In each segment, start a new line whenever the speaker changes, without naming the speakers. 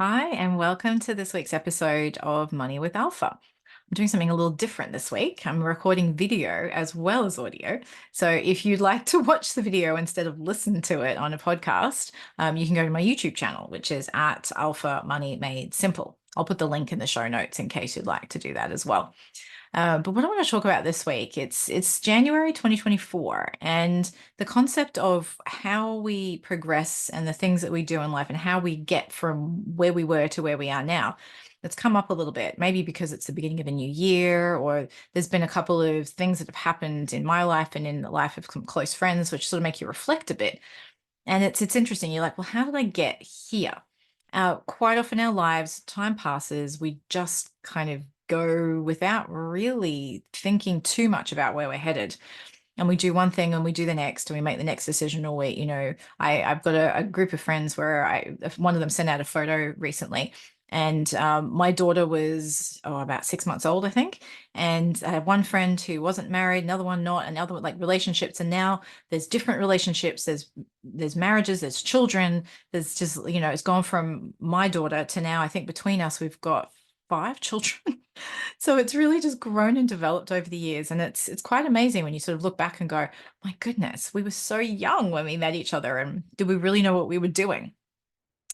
Hi, and welcome to this week's episode of Money with Alpha. I'm doing something a little different this week. I'm recording video as well as audio. So if you'd like to watch the video instead of listen to it on a podcast, you can go to my YouTube channel, which is at Alpha Money Made Simple. I'll put the link in the show notes in case you'd like to do that as well. But what I want to talk about this week, it's January 2024, and the concept of how we progress and the things that we do in life and how we get from where we were to where we are now. It's come up a little bit, maybe because it's the beginning of a new year, or there's been a couple of things that have happened in my life and in the life of some close friends, which sort of make you reflect a bit. And it's interesting. You're like, well, how did I get here? Quite often in our lives, time passes, we just kind of go without really thinking too much about where we're headed. And we do one thing and we do the next and we make the next decision. Or I've got a group of friends where one of them sent out a photo recently. And my daughter was about 6 months old, I think. And I have one friend who wasn't married, another one not, another one like relationships. And now there's different relationships. There's marriages, there's children. There's just, it's gone from my daughter to now, I think between us, we've got 5 children. So it's really just grown and developed over the years. And it's quite amazing when you sort of look back and go, my goodness, we were so young when we met each other. And did we really know what we were doing?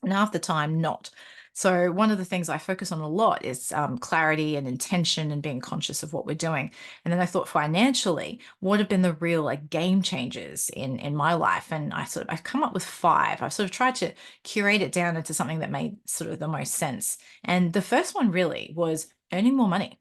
And half the time, not. So one of the things I focus on a lot is clarity and intention and being conscious of what we're doing. And then I thought financially, what have been the real like game changers in my life? And I've come up with 5. I've sort of tried to curate it down into something that made sort of the most sense. And the first one really was earning more money.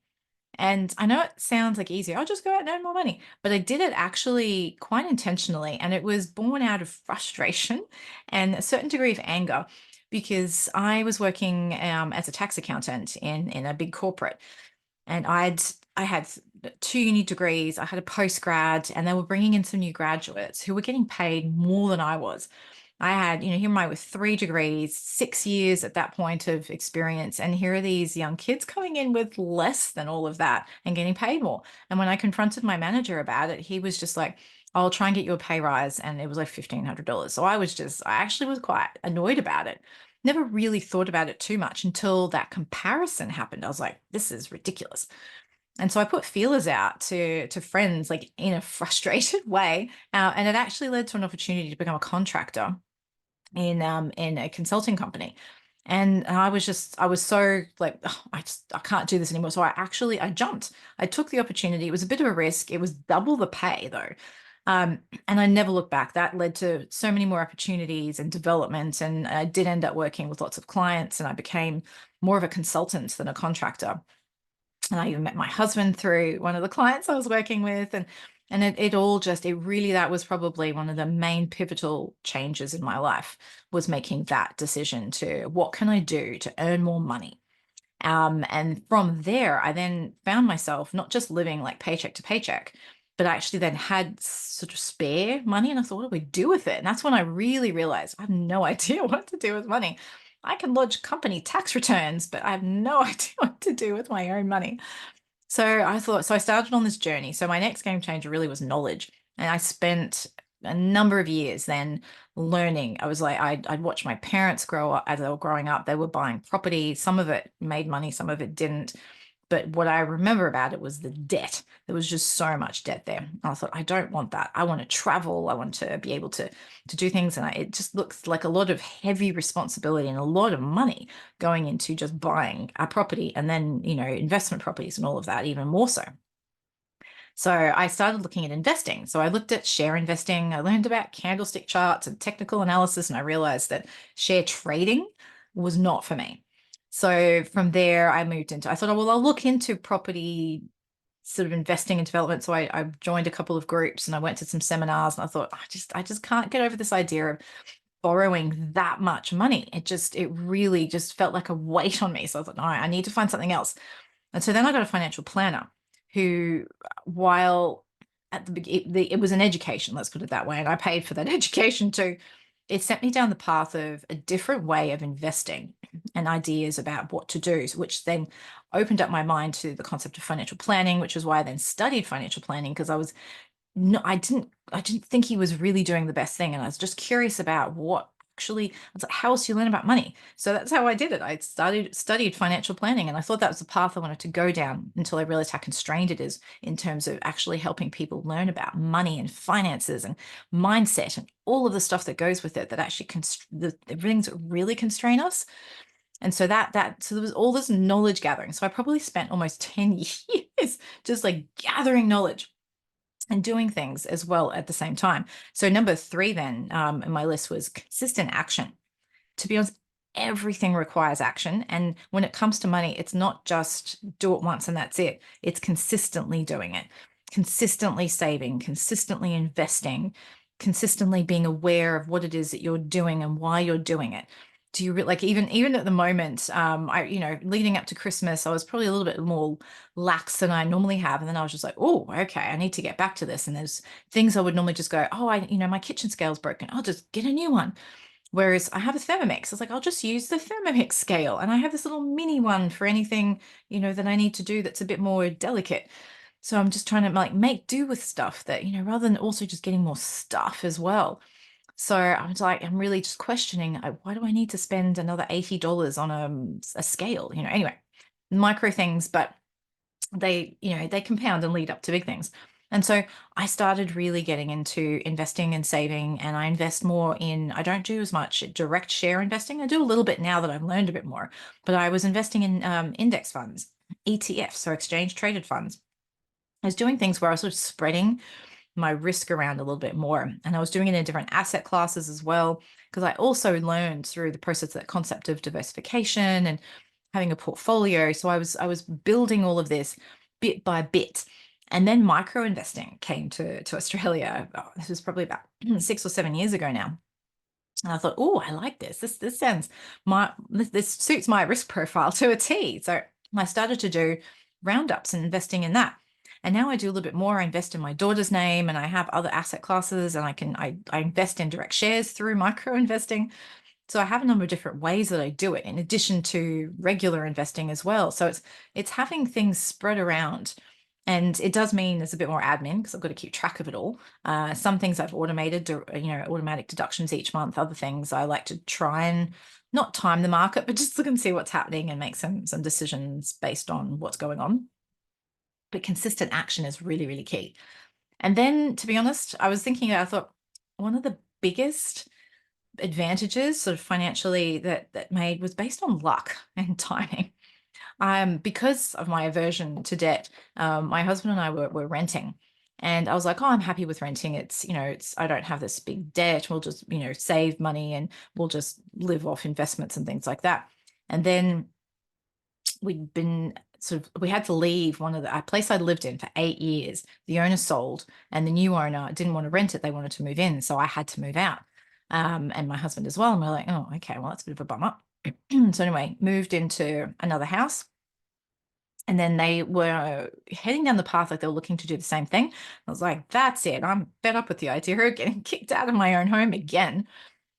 And I know it sounds like easy. I'll just go out and earn more money. But I did it actually quite intentionally. And it was born out of frustration and a certain degree of anger because I was working as a tax accountant in a big corporate. And I had 2 uni degrees, I had a postgrad, and they were bringing in some new graduates who were getting paid more than I was. I had, here am I with 3 degrees, 6 years at that point of experience. And here are these young kids coming in with less than all of that and getting paid more. And when I confronted my manager about it, he was just like, I'll try and get you a pay rise. And it was like $1,500. So I actually was quite annoyed about it. Never really thought about it too much until that comparison happened. I was like, this is ridiculous. And so I put feelers out to friends like in a frustrated way. And it actually led to an opportunity to become a contractor in a consulting company. And I was so like, "Ugh, I can't do this anymore." So I jumped. I took the opportunity. It was a bit of a risk. It was double the pay though. And I never looked back. That led to so many more opportunities and development. And I did end up working with lots of clients and I became more of a consultant than a contractor. And I even met my husband through one of the clients I was working with. And it all just, it really, that was probably one of the main pivotal changes in my life was making that decision to what can I do to earn more money? And from there, I then found myself not just living like paycheck to paycheck, but I actually then had sort of spare money. And I thought, what do we do with it? And that's when I really realized I have no idea what to do with money. I can lodge company tax returns, but I have no idea what to do with my own money. So I started on this journey. So my next game changer really was knowledge. And I spent a number of years then learning. I was like, I'd watch my parents grow up as they were growing up. They were buying property. Some of it made money, some of it didn't. But what I remember about it was the debt. There was just so much debt there. And I thought, I don't want that. I want to travel. I want to be able to do things. And it just looks like a lot of heavy responsibility and a lot of money going into just buying a property and then, investment properties and all of that, even more so. So I started looking at investing. So I looked at share investing. I learned about candlestick charts and technical analysis, and I realized that share trading was not for me. So from there, I thought, oh, well, I'll look into property sort of investing and development. So I joined a couple of groups and I went to some seminars and I thought, I just can't get over this idea of borrowing that much money. It really just felt like a weight on me. So I thought, no, I need to find something else. And so then I got a financial planner who, while at the beginning, it was an education, let's put it that way, and I paid for that education too. It sent me down the path of a different way of investing and ideas about what to do, which then opened up my mind to the concept of financial planning, which is why I then studied financial planning because I was no, I didn't think he was really doing the best thing, and I was just curious about what actually, I was like, how else do you learn about money? So that's how I did it. I studied financial planning, and I thought that was the path I wanted to go down until I realized how constrained it is in terms of actually helping people learn about money and finances and mindset and all of the stuff that goes with it that actually the things that really constrain us. And so so there was all this knowledge gathering. So I probably spent almost 10 years just like gathering knowledge and doing things as well at the same time. So number three then in my list was consistent action. To be honest, everything requires action. And when it comes to money, it's not just do it once and that's it. It's consistently doing it, consistently saving, consistently investing, consistently being aware of what it is that you're doing and why you're doing it. Do you like even at the moment, leading up to Christmas, I was probably a little bit more lax than I normally have. And then I was just like, oh, okay, I need to get back to this. And there's things I would normally just go, oh, my kitchen scale's broken. I'll just get a new one. Whereas I have a Thermomix. I was like, I'll just use the Thermomix scale. And I have this little mini one for anything, that I need to do that's a bit more delicate. So I'm just trying to like make do with stuff that, rather than also just getting more stuff as well. So I'm really just questioning, why do I need to spend another $80 on a scale? Anyway, micro things, but they compound and lead up to big things. And so I started really getting into investing and saving, and I invest more I don't do as much direct share investing. I do a little bit now that I've learned a bit more, but I was investing in index funds, ETFs, so exchange traded funds. I was doing things where I was sort of spreading my risk around a little bit more. And I was doing it in different asset classes as well, because I also learned through the process that concept of diversification and having a portfolio. So I was building all of this bit by bit. And then micro investing came to Australia. Oh, this was probably about 6 or 7 years ago now. And I thought, oh, I like this. This sounds this suits my risk profile to a T. So I started to do roundups and investing in that. And now I do a little bit more. I invest in my daughter's name, and I have other asset classes, and I invest in direct shares through micro investing. So I have a number of different ways that I do it in addition to regular investing as well. So it's having things spread around. And it does mean there's a bit more admin because I've got to keep track of it all. Some things I've automated, automatic deductions each month. Other things I like to try and not time the market, but just look and see what's happening and make some decisions based on what's going on. But consistent action is really, really key. And then, to be honest, I thought one of the biggest advantages sort of financially that made was based on luck and timing. Because of my aversion to debt, my husband and I were renting. And I was like, oh, I'm happy with renting. I don't have this big debt. We'll just, save money and we'll just live off investments and things like that. And then we had to leave one of the place I'd lived in for 8 years. The owner sold, and the new owner didn't want to rent it. They wanted to move in. So I had to move out. And my husband as well. And we're like, oh, okay, well, that's a bit of a bummer. So anyway, moved into another house. And then they were heading down the path like they were looking to do the same thing. I was like, that's it. I'm fed up with the idea of getting kicked out of my own home again.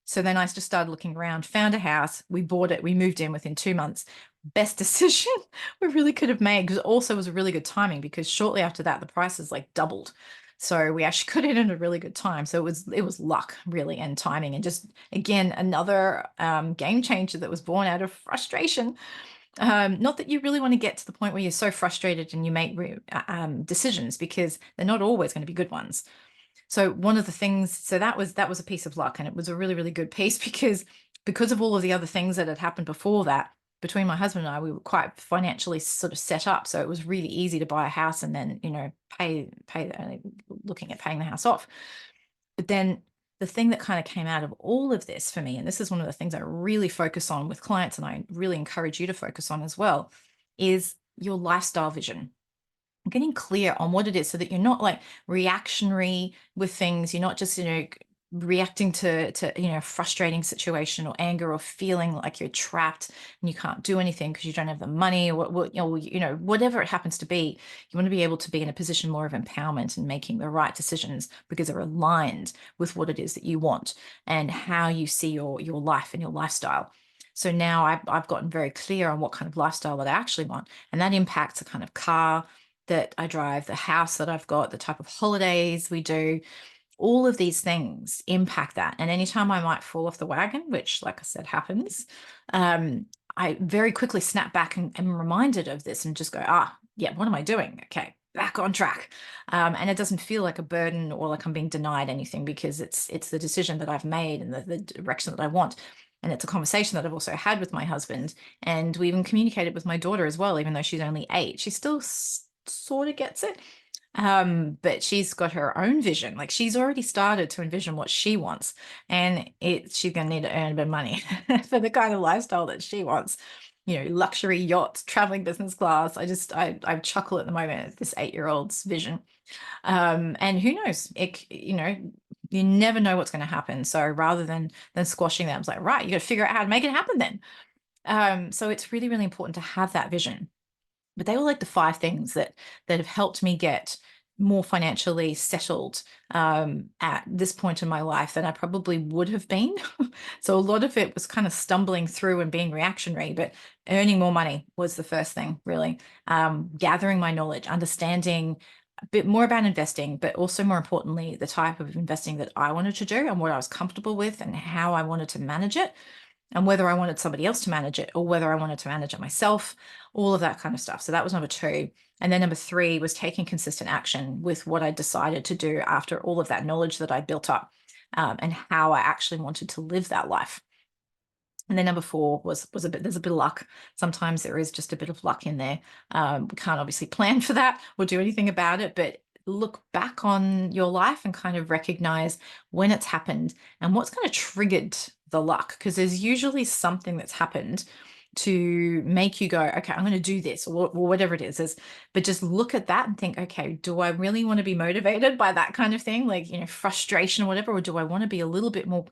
So then I just started looking around, found a house, we bought it, we moved in within 2 months. Best decision we really could have made, because it also was a really good timing because shortly after that, the prices like doubled. So we actually got it in a really good time. So it was luck really and timing, and just again another game changer that was born out of frustration. Not that you really want to get to the point where you're so frustrated and you make decisions, because they're not always going to be good ones. So one of the things, so that was a piece of luck, and it was a really, really good piece because of all of the other things that had happened before that. Between my husband and I, we were quite financially sort of set up, so it was really easy to buy a house and then looking at paying the house off. But then the thing that kind of came out of all of this for me, and this is one of the things I really focus on with clients, and I really encourage you to focus on as well, is your lifestyle vision, getting clear on what it is so that you're not like reactionary with things. You're not just, reacting to frustrating situation or anger, or feeling like you're trapped and you can't do anything because you don't have the money, or whatever it happens to be. You want to be able to be in a position more of empowerment and making the right decisions because they're aligned with what it is that you want and how you see your life and your lifestyle. So now I've gotten very clear on what kind of lifestyle that I actually want, and that impacts the kind of car that I drive, the house that I've got, the type of holidays we do. All of these things impact that. And anytime I might fall off the wagon, which, like I said, happens, um, I very quickly snap back and am reminded of this and just go, yeah, what am I doing? Okay, back on track. And it doesn't feel like a burden or like I'm being denied anything, because it's the decision that I've made and the direction that I want. And it's a conversation that I've also had with my husband. And we even communicated with my daughter as well, even though she's only 8. She still sort of gets it. But she's got her own vision. Like, she's already started to envision what she wants, and she's going to need to earn a bit of money for the kind of lifestyle that she wants. Luxury yachts, traveling business class. I chuckle at the moment at this 8-year-old's vision. And who knows? You never know what's going to happen. So rather than squashing them, it's like, right, you got to figure out how to make it happen then. So it's really, really important to have that vision. But they were like the 5 things that have helped me get more financially settled at this point in my life than I probably would have been. So a lot of it was kind of stumbling through and being reactionary, but earning more money was the first thing, really. Gathering my knowledge, understanding a bit more about investing, but also more importantly, the type of investing that I wanted to do and what I was comfortable with and how I wanted to manage it, and whether I wanted somebody else to manage it or whether I wanted to manage it myself, all of that kind of stuff. So that was number 2. And then number 3 was taking consistent action with what I decided to do after all of that knowledge that I built up, and how I actually wanted to live that life. And then number 4 was there's a bit of luck. Sometimes there is just a bit of luck in there. We can't obviously plan for that or do anything about it, but look back on your life and kind of recognize when it's happened and what's kind of triggered the luck, because there's usually something that's happened to make you go, okay, I'm going to do this, or whatever it is. But just look at that and think, okay, do I really want to be motivated by that kind of thing, like, frustration or whatever, or do I want to be a little bit more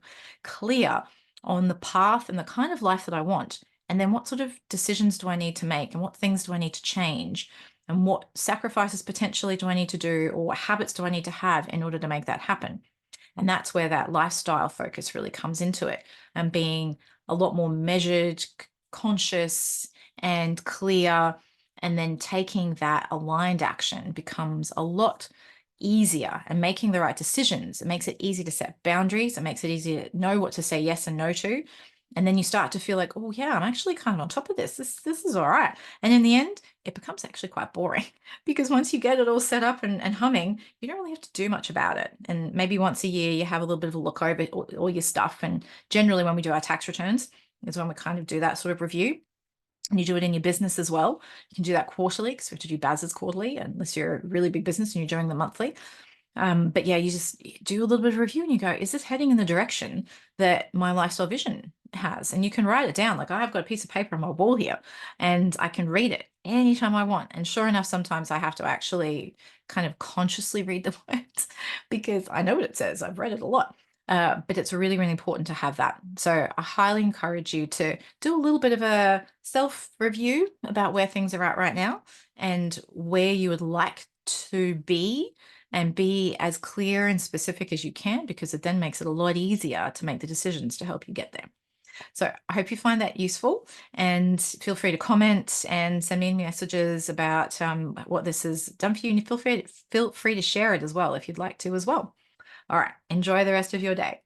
clear on the path and the kind of life that I want? And then what sort of decisions do I need to make, and what things do I need to change, and what sacrifices potentially do I need to do, or what habits do I need to have in order to make that happen? And that's where that lifestyle focus really comes into it, and being a lot more measured, conscious, and clear. And then taking that aligned action becomes a lot easier, and making the right decisions. It makes it easy to set boundaries. It makes it easy to know what to say yes and no to. And then you start to feel like, oh yeah, I'm actually kind of on top of this. This is all right. And in the end, it becomes actually quite boring because once you get it all set up and humming, you don't really have to do much about it. And maybe once a year, you have a little bit of a look over all your stuff. And generally, when we do our tax returns, is when we kind of do that sort of review. And you do it in your business as well. You can do that quarterly, because we have to do BAS's quarterly, unless you're a really big business and you're doing them monthly. But yeah, you just do a little bit of review and you go, is this heading in the direction that my lifestyle vision has? And you can write it down. Like, I've got a piece of paper on my wall here and I can read it anytime I want. And sure enough, sometimes I have to actually kind of consciously read the words because I know what it says. I've read it a lot. But it's really, really important to have that. So I highly encourage you to do a little bit of a self-review about where things are at right now and where you would like to be, and be as clear and specific as you can, because it then makes it a lot easier to make the decisions to help you get there. So I hope you find that useful, and feel free to comment and send me messages about what this has done for you. And feel free to share it as well if you'd like to as well. All right, enjoy the rest of your day.